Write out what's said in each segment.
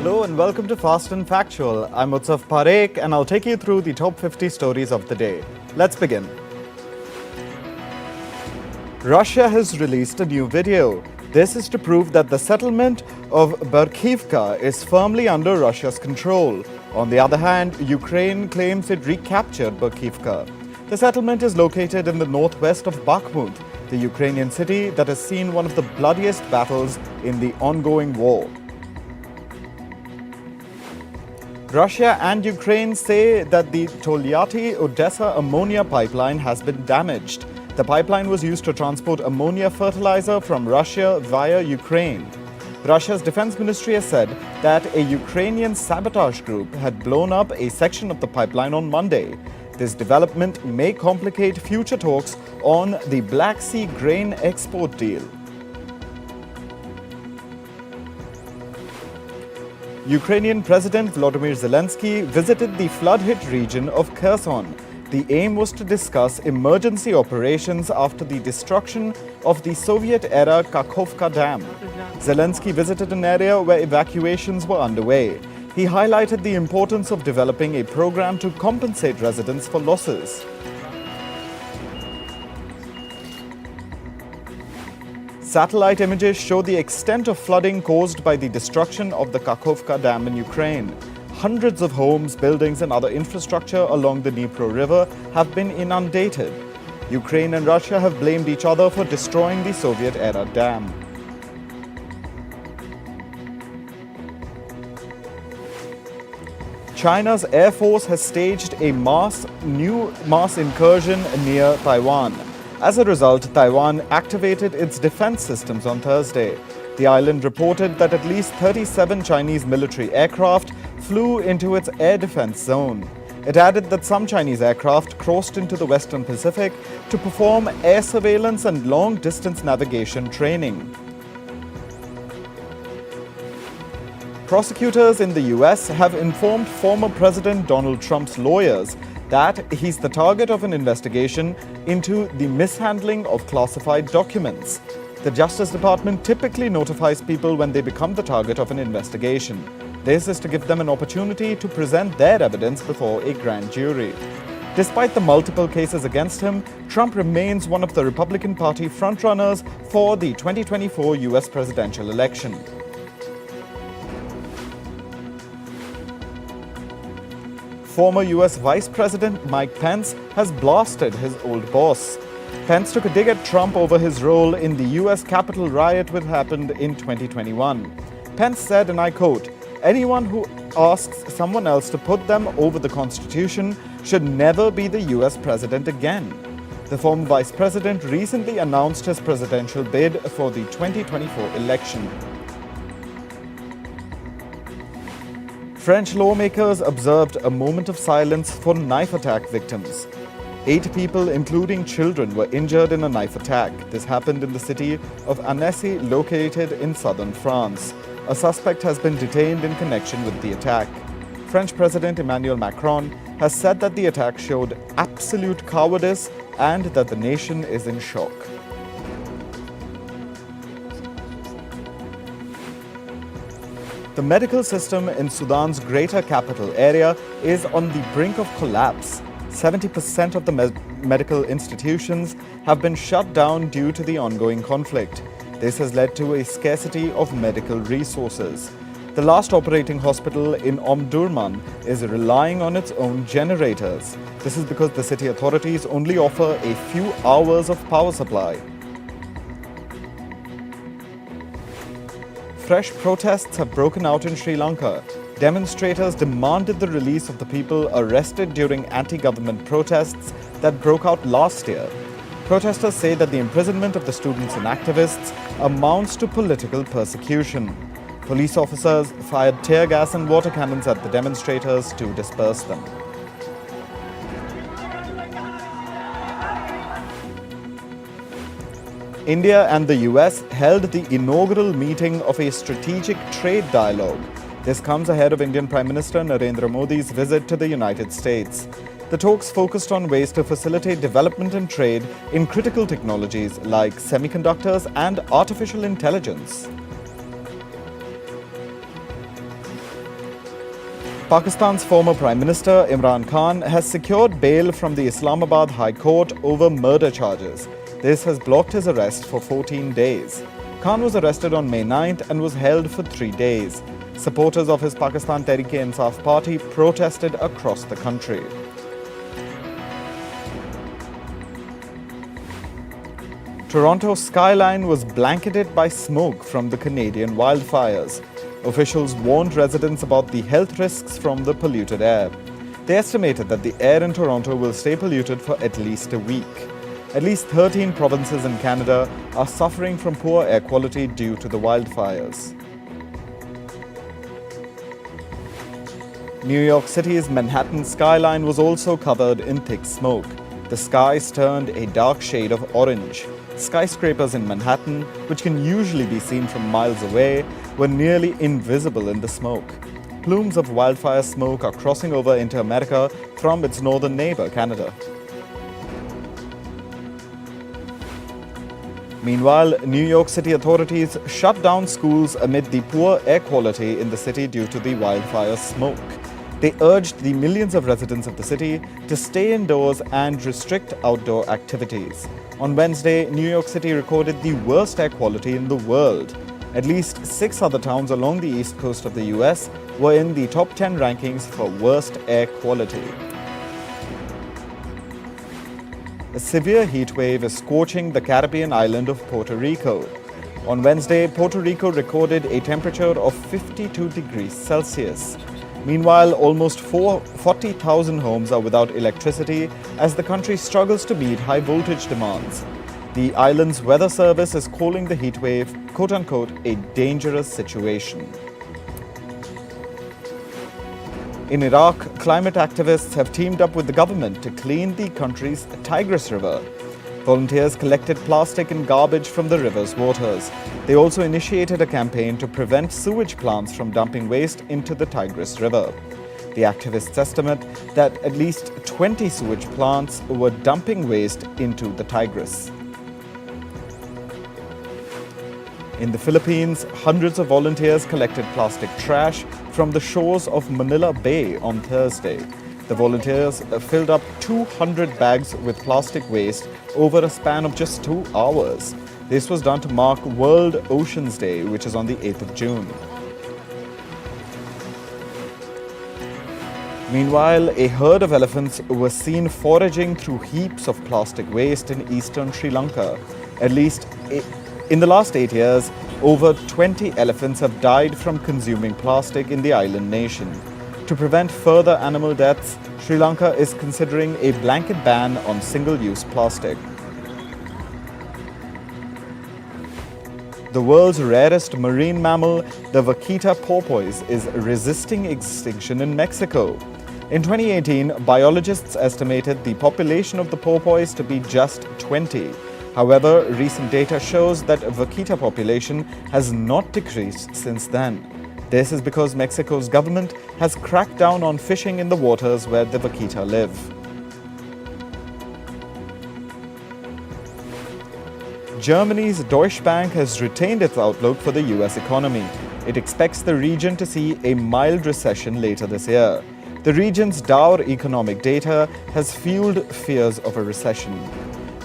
Hello and welcome to Fast and Factual. I'm Utsaf Parekh and I'll take you through the top 50 stories of the day. Let's begin. Russia has released a new video. This is to prove that the settlement of Berkivka is firmly under Russia's control. On the other hand, Ukraine claims it recaptured Berkivka. The settlement is located in the northwest of Bakhmut, the Ukrainian city that has seen one of the bloodiest battles in the ongoing war. Russia and Ukraine say that the Tolyatti-Odessa ammonia pipeline has been damaged. The pipeline was used to transport ammonia fertilizer from Russia via Ukraine. Russia's defense ministry has said that a Ukrainian sabotage group had blown up a section of the pipeline on Monday. This development may complicate future talks on the Black Sea grain export deal. Ukrainian President Volodymyr Zelensky visited the flood-hit region of Kherson. The aim was to discuss emergency operations after the destruction of the Soviet-era Kakhovka Dam. Zelensky visited an area where evacuations were underway. He highlighted the importance of developing a program to compensate residents for losses. Satellite images show the extent of flooding caused by the destruction of the Kakhovka Dam in Ukraine. Hundreds of homes, buildings and other infrastructure along the Dnipro River have been inundated. Ukraine and Russia have blamed each other for destroying the Soviet-era dam. China's Air Force has staged a new mass incursion near Taiwan. As a result, Taiwan activated its defense systems on Thursday. The island reported that at least 37 Chinese military aircraft flew into its air defense zone. It added that some Chinese aircraft crossed into the Western Pacific to perform air surveillance and long-distance navigation training. Prosecutors in the US have informed former President Donald Trump's lawyers that he's the target of an investigation into the mishandling of classified documents. The Justice Department typically notifies people when they become the target of an investigation. This is to give them an opportunity to present their evidence before a grand jury. Despite the multiple cases against him, Trump remains one of the Republican Party frontrunners for the 2024 US presidential election. Former US Vice President Mike Pence has blasted his old boss. Pence took a dig at Trump over his role in the US Capitol riot which happened in 2021. Pence said, and I quote, "Anyone who asks someone else to put them over the Constitution should never be the US president again." The former vice president recently announced his presidential bid for the 2024 election. French lawmakers observed a moment of silence for knife attack victims. 8 people, including children, were injured in a knife attack. This happened in the city of Annecy, located in southern France. A suspect has been detained in connection with the attack. French President Emmanuel Macron has said that the attack showed absolute cowardice and that the nation is in shock. The medical system in Sudan's greater capital area is on the brink of collapse. 70% of the medical institutions have been shut down due to the ongoing conflict. This has led to a scarcity of medical resources. The last operating hospital in Omdurman is relying on its own generators. This is because the city authorities only offer a few hours of power supply. Fresh protests have broken out in Sri Lanka. Demonstrators demanded the release of the people arrested during anti-government protests that broke out last year. Protesters say that the imprisonment of the students and activists amounts to political persecution. Police officers fired tear gas and water cannons at the demonstrators to disperse them. India and the US held the inaugural meeting of a strategic trade dialogue. This comes ahead of Indian Prime Minister Narendra Modi's visit to the United States. The talks focused on ways to facilitate development and trade in critical technologies like semiconductors and artificial intelligence. Pakistan's former Prime Minister Imran Khan has secured bail from the Islamabad High Court over murder charges. This has blocked his arrest for 14 days. Khan was arrested on May 9th and was held for 3 days. Supporters of his Pakistan Tehreek-e-Insaf party protested across the country. Toronto's Skyline was blanketed by smoke from the Canadian wildfires. Officials warned residents about the health risks from the polluted air. They estimated that the air in Toronto will stay polluted for at least a week. At least 13 provinces in Canada are suffering from poor air quality due to the wildfires. New York City's Manhattan skyline was also covered in thick smoke. The skies turned a dark shade of orange. Skyscrapers in Manhattan, which can usually be seen from miles away, were nearly invisible in the smoke. Plumes of wildfire smoke are crossing over into America from its northern neighbor, Canada. Meanwhile, New York City authorities shut down schools amid the poor air quality in the city due to the wildfire smoke. They urged the millions of residents of the city to stay indoors and restrict outdoor activities. On Wednesday, New York City recorded the worst air quality in the world. At least 6 other towns along the east coast of the US were in the top 10 rankings for worst air quality. A severe heat wave is scorching the Caribbean island of Puerto Rico. On Wednesday, Puerto Rico recorded a temperature of 52 degrees Celsius. Meanwhile, almost 40,000 homes are without electricity as the country struggles to meet high voltage demands. The island's weather service is calling the heat wave, quote-unquote, a dangerous situation. In Iraq, climate activists have teamed up with the government to clean the country's Tigris River. Volunteers collected plastic and garbage from the river's waters. They also initiated a campaign to prevent sewage plants from dumping waste into the Tigris River. The activists estimate that at least 20 sewage plants were dumping waste into the Tigris. In the Philippines, hundreds of volunteers collected plastic trash from the shores of Manila Bay on Thursday. The volunteers filled up 200 bags with plastic waste over a span of just 2 hours. This was done to mark World Oceans Day, which is on the 8th of June. Meanwhile, a herd of elephants was seen foraging through heaps of plastic waste in eastern Sri Lanka. At least in the last 8 years, over 20 elephants have died from consuming plastic in the island nation. To prevent further animal deaths, Sri Lanka is considering a blanket ban on single-use plastic. The world's rarest marine mammal, the vaquita porpoise, is resisting extinction in Mexico. In 2018, biologists estimated the population of the porpoise to be just 20. However, recent data shows that vaquita population has not decreased since then. This is because Mexico's government has cracked down on fishing in the waters where the vaquita live. Germany's Deutsche Bank has retained its outlook for the US economy. It expects the region to see a mild recession later this year. The region's dour economic data has fueled fears of a recession.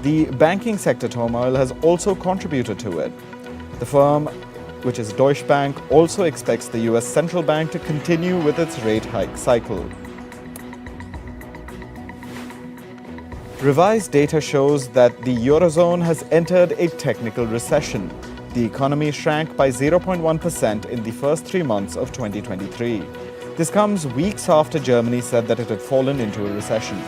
The banking sector turmoil has also contributed to it. The firm, which is Deutsche Bank, also expects the US central bank to continue with its rate hike cycle. Revised data shows that the Eurozone has entered a technical recession. The economy shrank by 0.1% in the first 3 months of 2023. This comes weeks after Germany said that it had fallen into a recession.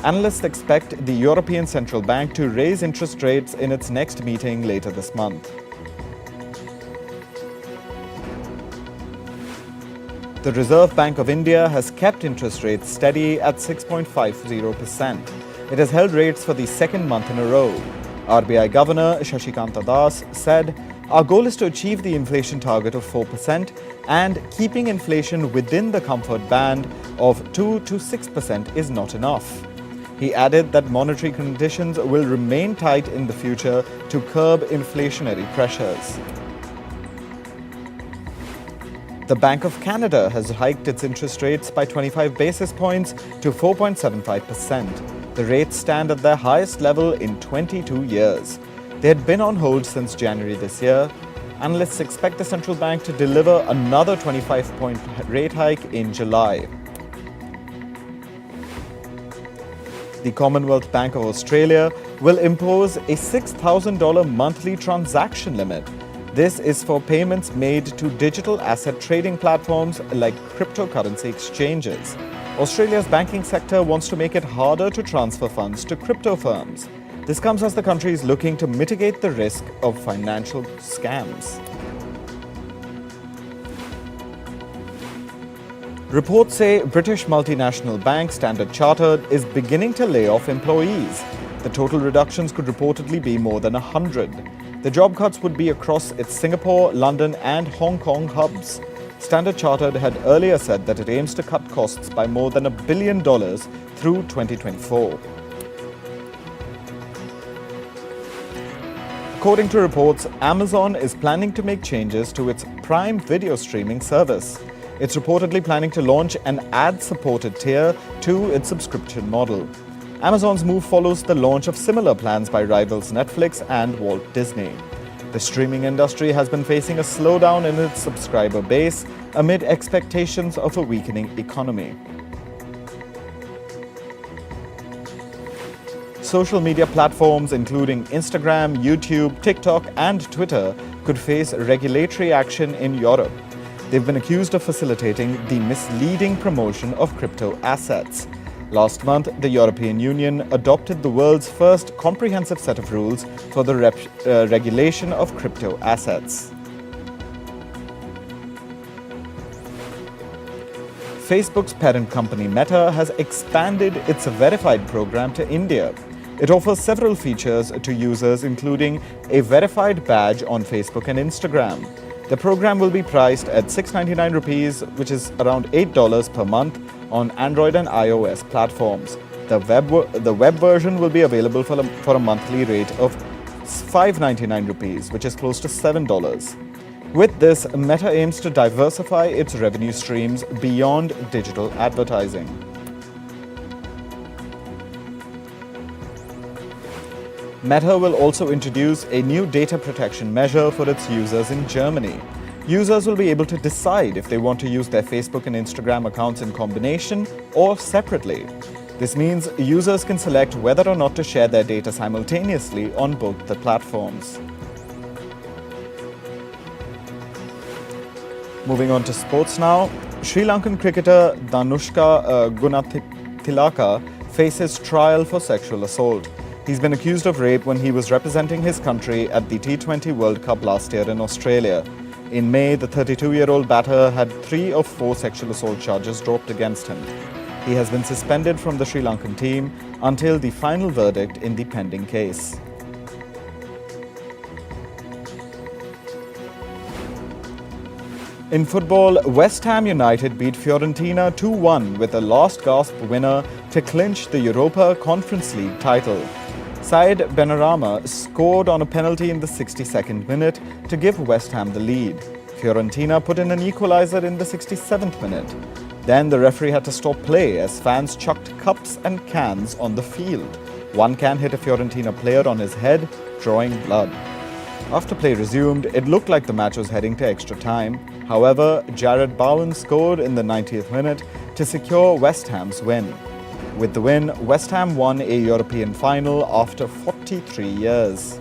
Analysts expect the European Central Bank to raise interest rates in its next meeting later this month. The Reserve Bank of India has kept interest rates steady at 6.50%. It has held rates for the second month in a row. RBI Governor Shashikanta Das said, "Our goal is to achieve the inflation target of 4% and keeping inflation within the comfort band of 2 to 6% is not enough." He added that monetary conditions will remain tight in the future to curb inflationary pressures. The Bank of Canada has hiked its interest rates by 25 basis points to 4.75%. The rates stand at their highest level in 22 years. They had been on hold since January this year. Analysts expect the central bank to deliver another 25-point rate hike in July. The Commonwealth Bank of Australia will impose a $6,000 monthly transaction limit. This is for payments made to digital asset trading platforms like cryptocurrency exchanges. Australia's banking sector wants to make it harder to transfer funds to crypto firms. This comes as the country is looking to mitigate the risk of financial scams. Reports say British multinational bank Standard Chartered is beginning to lay off employees. The total reductions could reportedly be more than 100. The job cuts would be across its Singapore, London and Hong Kong hubs. Standard Chartered had earlier said that it aims to cut costs by more than $1 billion through 2024. According to reports, Amazon is planning to make changes to its Prime video streaming service. It's reportedly planning to launch an ad-supported tier to its subscription model. Amazon's move follows the launch of similar plans by rivals Netflix and Walt Disney. The streaming industry has been facing a slowdown in its subscriber base amid expectations of a weakening economy. Social media platforms including Instagram, YouTube, TikTok and Twitter could face regulatory action in Europe. They've been accused of facilitating the misleading promotion of crypto assets. Last month, the European Union adopted the world's first comprehensive set of rules for the regulation of crypto assets. Facebook's parent company Meta has expanded its verified program to India. It offers several features to users, including a verified badge on Facebook and Instagram. The program will be priced at 699 rupees, which is around $8 per month, on Android and iOS platforms. The web version will be available for a monthly rate of 599 rupees, which is close to $7. With this, Meta aims to diversify its revenue streams beyond digital advertising. Meta will also introduce a new data protection measure for its users in Germany. Users will be able to decide if they want to use their Facebook and Instagram accounts in combination or separately. This means users can select whether or not to share their data simultaneously on both the platforms. Moving on to sports now, Sri Lankan cricketer Dhanushka Gunathilaka faces trial for sexual assault. He's been accused of rape when he was representing his country at the T20 World Cup last year in Australia. In May, the 32-year-old batter had 3 of 4 sexual assault charges dropped against him. He has been suspended from the Sri Lankan team until the final verdict in the pending case. In football, West Ham United beat Fiorentina 2-1 with a last-gasp winner to clinch the Europa Conference League title. Said Benrahma scored on a penalty in the 62nd minute to give West Ham the lead. Fiorentina put in an equalizer in the 67th minute. Then the referee had to stop play as fans chucked cups and cans on the field. One can hit a Fiorentina player on his head, drawing blood. After play resumed, it looked like the match was heading to extra time. However, Jared Bowen scored in the 90th minute to secure West Ham's win. With the win, West Ham won a European final after 43 years.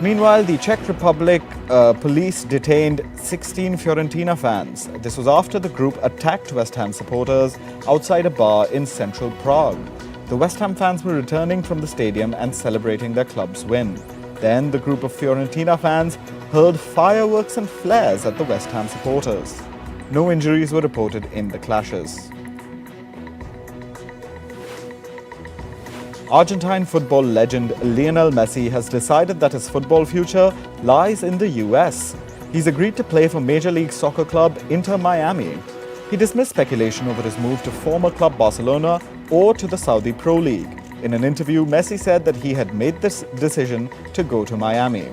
Meanwhile, the Czech Republic police detained 16 Fiorentina fans. This was after the group attacked West Ham supporters outside a bar in central Prague. The West Ham fans were returning from the stadium and celebrating their club's win. Then the group of Fiorentina fans hurled fireworks and flares at the West Ham supporters. No injuries were reported in the clashes. Argentine football legend Lionel Messi has decided that his football future lies in the US. He's agreed to play for Major League Soccer club Inter Miami. He dismissed speculation over his move to former club Barcelona or to the Saudi Pro League. In an interview, Messi said that he had made this decision to go to Miami.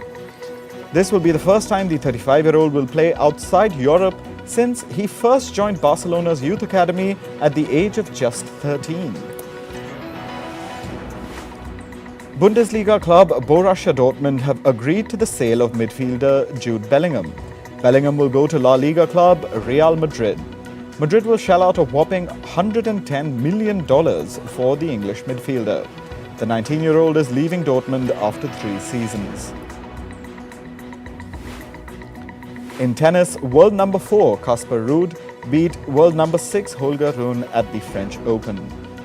This will be the first time the 35-year-old will play outside Europe since he first joined Barcelona's youth academy at the age of just 13. Bundesliga club Borussia Dortmund have agreed to the sale of midfielder Jude Bellingham. Bellingham will go to La Liga club Real Madrid. Madrid will shell out a whopping $110 million for the English midfielder. The 19-year-old is leaving Dortmund after 3 seasons. In tennis, world number 4 Casper Ruud beat world number 6 Holger Rune at the French Open.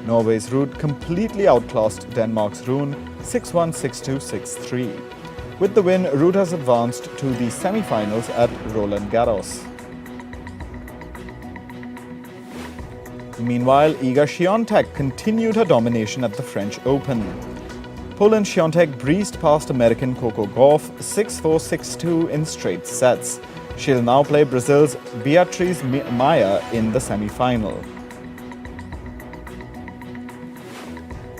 Norway's Ruud completely outclassed Denmark's Rune 6-1, 6-2, 6-3. With the win, Ruud has advanced to the semi-finals at Roland Garros. Meanwhile, Iga Świątek continued her domination at the French Open. Poland's Świątek breezed past American Coco Gauff 6-4, 6-2 in straight sets. She'll now play Brazil's Beatriz Maia in the semi-final.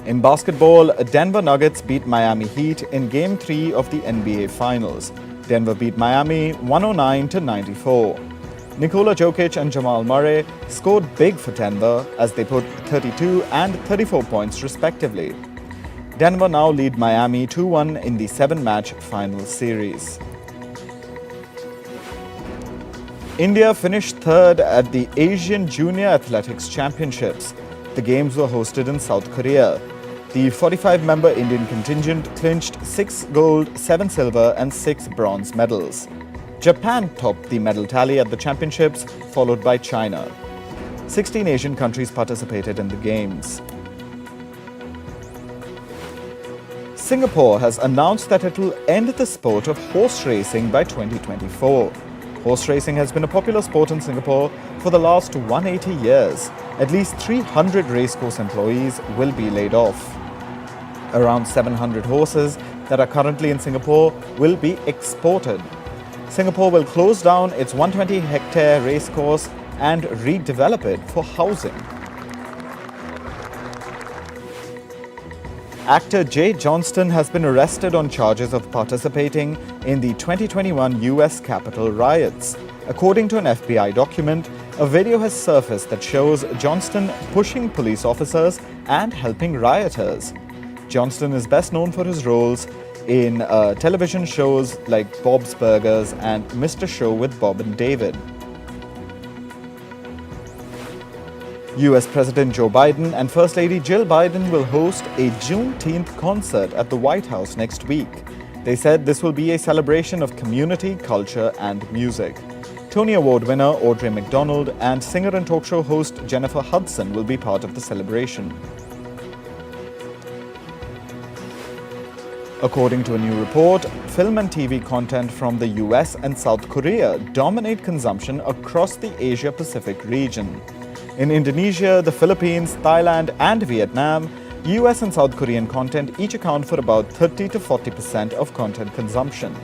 In basketball, Denver Nuggets beat Miami Heat in Game 3 of the NBA Finals. Denver beat Miami 109-94. Nikola Jokic and Jamal Murray scored big for Denver as they put 32 and 34 points respectively. Denver now lead Miami 2-1 in the 7-match final series. India finished third at the Asian Junior Athletics Championships. The games were hosted in South Korea. The 45-member Indian contingent clinched 6 gold, 7 silver and 6 bronze medals. Japan topped the medal tally at the championships, followed by China. 16 Asian countries participated in the games. Singapore has announced that it will end the sport of horse racing by 2024. Horse racing has been a popular sport in Singapore for the last 180 years. At least 300 racecourse employees will be laid off. Around 700 horses that are currently in Singapore will be exported. Singapore will close down its 120-hectare racecourse and redevelop it for housing. Actor Jay Johnston has been arrested on charges of participating in the 2021 US Capitol riots. According to an FBI document, a video has surfaced that shows Johnston pushing police officers and helping rioters. Johnston is best known for his roles in television shows like Bob's Burgers and Mr. Show with Bob and David. US President Joe Biden and First Lady Jill Biden will host a Juneteenth concert at the White House next week. They said this will be a celebration of community, culture, and music. Tony Award winner Audrey McDonald and singer and talk show host Jennifer Hudson will be part of the celebration. According to a new report, film and TV content from the US and South Korea dominate consumption across the Asia-Pacific region. In Indonesia, the Philippines, Thailand, and Vietnam, US and South Korean content each account for about 30 to 40% of content consumption.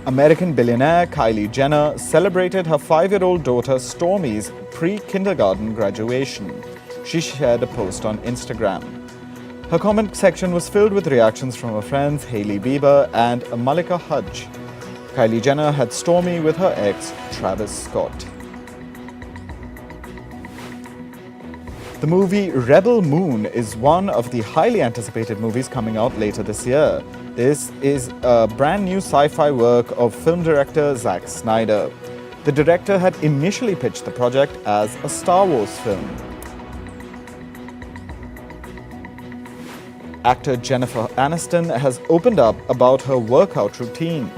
American billionaire Kylie Jenner celebrated her 5-year-old daughter Stormy's pre-kindergarten graduation. She shared a post on Instagram. Her comment section was filled with reactions from her friends Hailey Bieber and Malika Hajj. Kylie Jenner had Stormy with her ex, Travis Scott. The movie Rebel Moon is one of the highly anticipated movies coming out later this year. This is a brand new sci-fi work of film director Zack Snyder. The director had initially pitched the project as a Star Wars film. Actor Jennifer Aniston has opened up about her workout routine.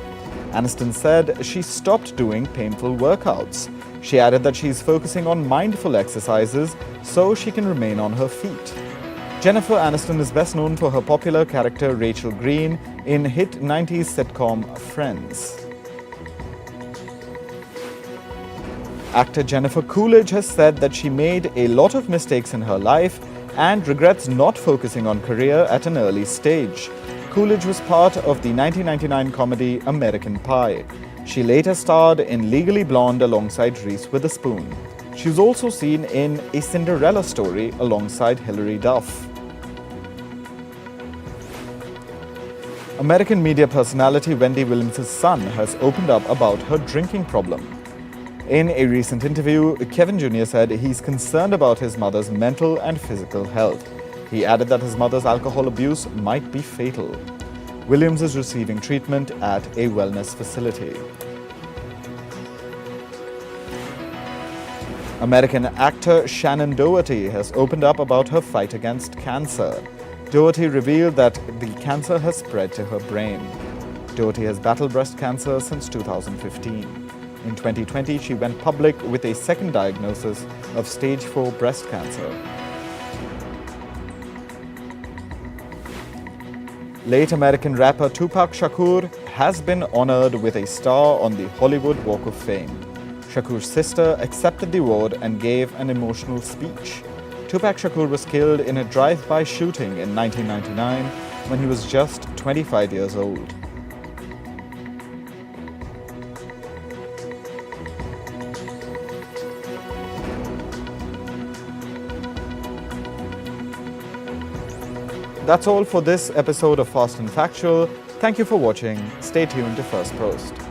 Aniston said she stopped doing painful workouts. She added that she's focusing on mindful exercises so she can remain on her feet. Jennifer Aniston is best known for her popular character Rachel Green in hit 90s sitcom Friends. Actor Jennifer Coolidge has said that she made a lot of mistakes in her life and regrets not focusing on career at an early stage. Coolidge was part of the 1999 comedy American Pie. She later starred in Legally Blonde alongside Reese Witherspoon. She was also seen in A Cinderella Story alongside Hilary Duff. American media personality Wendy Williams' son has opened up about her drinking problem. In a recent interview, Kevin Jr. said he's concerned about his mother's mental and physical health. He added that his mother's alcohol abuse might be fatal. Williams is receiving treatment at a wellness facility. American actor Shannon Doherty has opened up about her fight against cancer. Doherty revealed that the cancer has spread to her brain. Doherty has battled breast cancer since 2015. In 2020, she went public with a second diagnosis of stage 4 breast cancer. Late American rapper Tupac Shakur has been honored with a star on the Hollywood Walk of Fame. Shakur's sister accepted the award and gave an emotional speech. Tupac Shakur was killed in a drive-by shooting in 1999 when he was just 25 years old. That's all for this episode of Fast and Factual. Thank you for watching. Stay tuned to Firstpost.